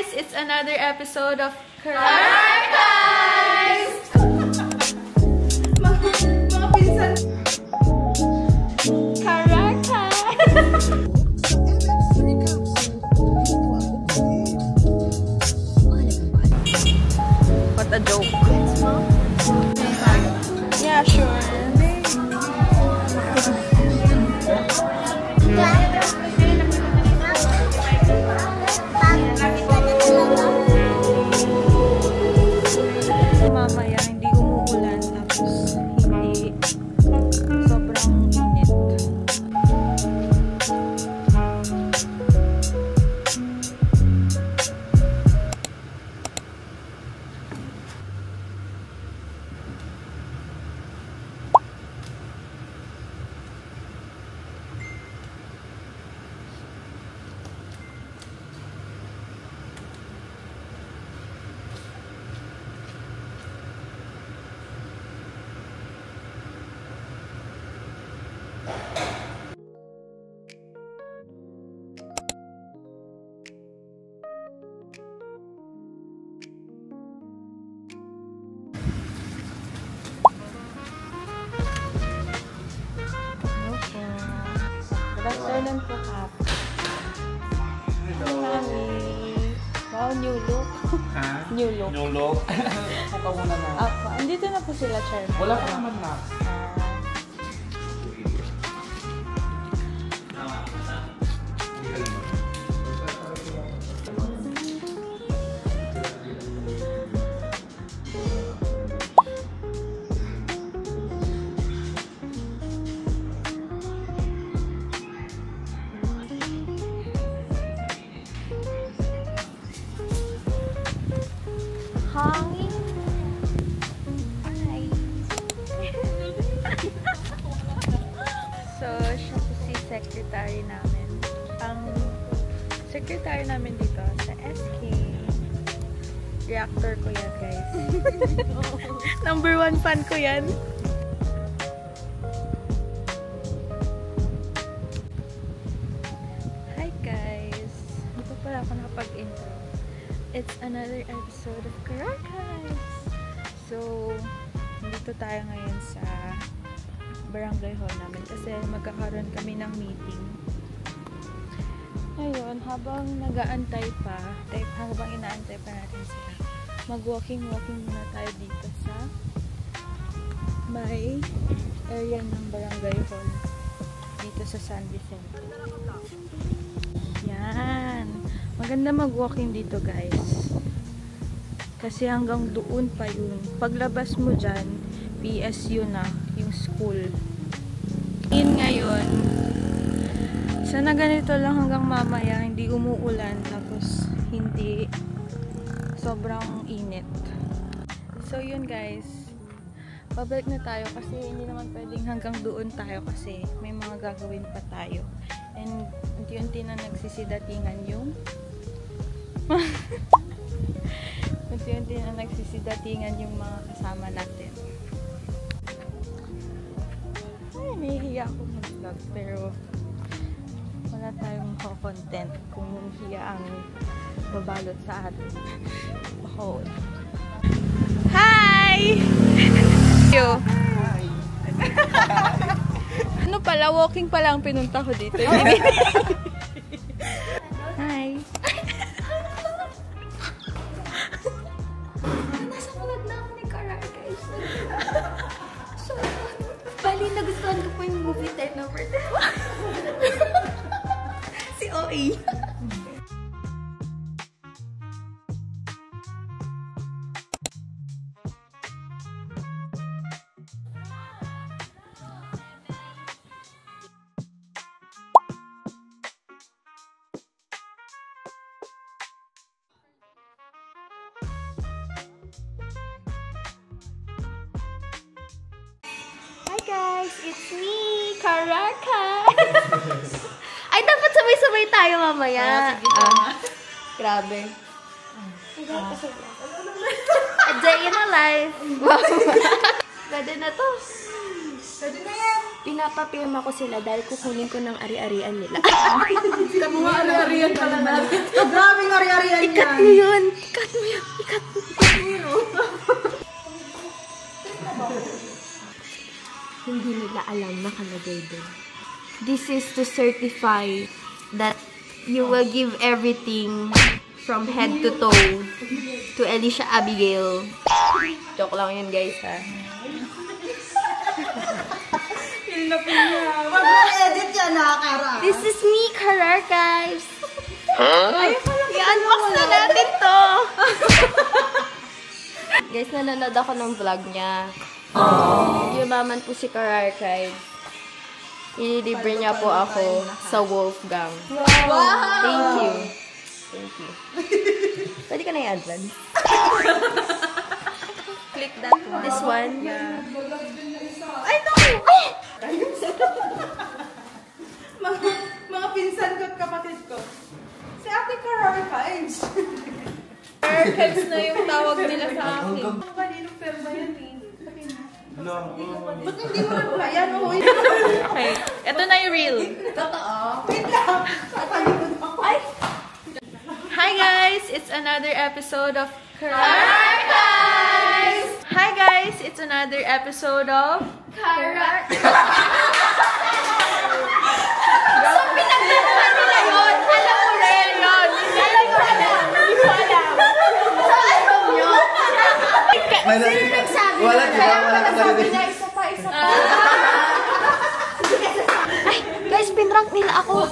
guys! It's another episode of Caracas! Mga pinsan! Caracas! What a joke. Yeah, sure. Mamaya hindi umuulan tapos hindi sobrang init. Afternoon po, Kap. Wow, new look. Ha? New look. New look? Saka muna na. Andito na po sila, Chairman. Wala ka naman na. Hangin. Hi. So, siya po si secretary namin. Ang secretary namin dito sa SK. Reactor ko yan, guys. Number 1 fan ko yan. Hi, guys. Hindi pa pala ako nakapag-intro. It's another episode of Caracas. So, dito tayo ngayon sa barangay hall namin kasi magkakaroon kami ng meeting. Ngayon, habang nag-aantay pa, habang inaantay pa natin sila, mag-walking muna tayo dito sa may area ng barangay hall dito sa San Vicente. Yan. Maganda mag-walking dito, guys. Kasi hanggang doon pa yun. Paglabas mo dyan, PSU na, yung school. In ngayon, sana ganito lang hanggang mamaya, hindi umuulan, tapos hindi sobrang init. So yun, guys. Pabalik na tayo kasi hindi naman pwedeng hanggang doon tayo kasi may mga gagawin pa tayo. And unti-unti na nagsisidatingan yung unti-unti na nagsisidatingan yung mga kasama natin. Ay, nahihiya ako mag-vlog pero wala tayong content kung hiya ang babalot sa atin. Oh. Hi! Yo. Ano pala, walking pala ang pinunta ko dito. Hi! Nasa vlog na ako ni Caracas, guys. So, bali, nagustuhan ko po yung movie type number 10. Si OA. Hi guys, it's me, Caracas. Ay, dapat sabay-sabay tayo mamaya. Grabe. A day in a life. Wow. Pwede na to. Pwede na yan. Pinapapirma ko sila dahil kukunin ko ng ari-arian nila. Mga ari-arian pala natin. Grabing ari-arian yan. Ikat mo yun. Ikat mo yun. Ikat mo yun, oh. Hindi nila alam nakalagay doon. This is to certify that you will give everything from head to toe to Alicia Abigail. Joke lang yun, guys, ha? Mag-edit yan, nakakara. This is me, Karar, guys. I-unbox na natin to. Guys, nanonood ako ng vlog niya. Yumaman po si Karar, guys. Ililibre niya po ako sa Wolfgang. Wow! Thank you. Thank you. Pwede ka na i-advance. Click that one. This one? Yeah. Ay, no! mga pinsan ko at kapatid ko. Si Ate Karar Vibes. Archives na yung tawag nila sa akin. Ang kaninong perma yan eh. No. Ba't hindi mo na yan? Okay. Ito na yung reel. Totoo. Wait lang. Kakalimod ako. Ay! Hi guys! It's another episode of Karar Guys! Hi guys! It's another episode of Karar. So, pinagdadaan nila yun. Alam mo rin yun. Alam mo alam. Hindi ko alam. So, alam nyo. Sino nagsabi Wala, nun? diba? Kaya Wala pala ka sabi narinig. niya, isa pa. Ay, guys, pinrank nila ako.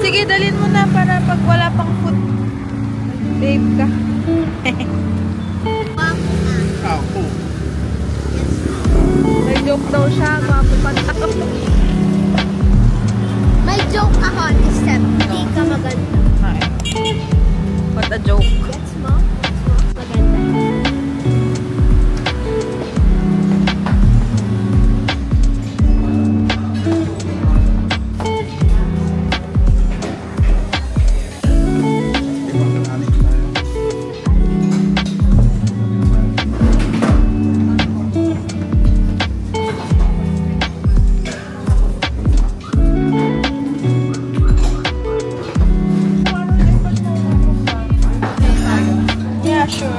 Sige, dalhin mo na para pag wala pang food. Babe ka. Ako. May joke daw siya. Gwapo pa tao. May joke ako, except hindi ka maganda. What a joke. Gets mo? Maganda. Yeah, sure.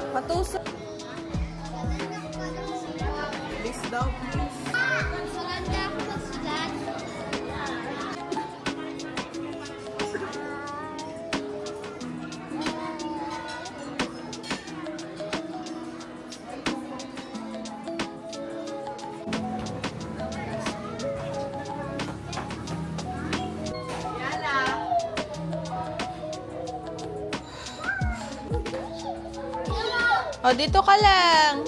Patusok. Please daw, please. O, dito ka lang.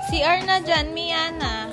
CR na dyan, Miana.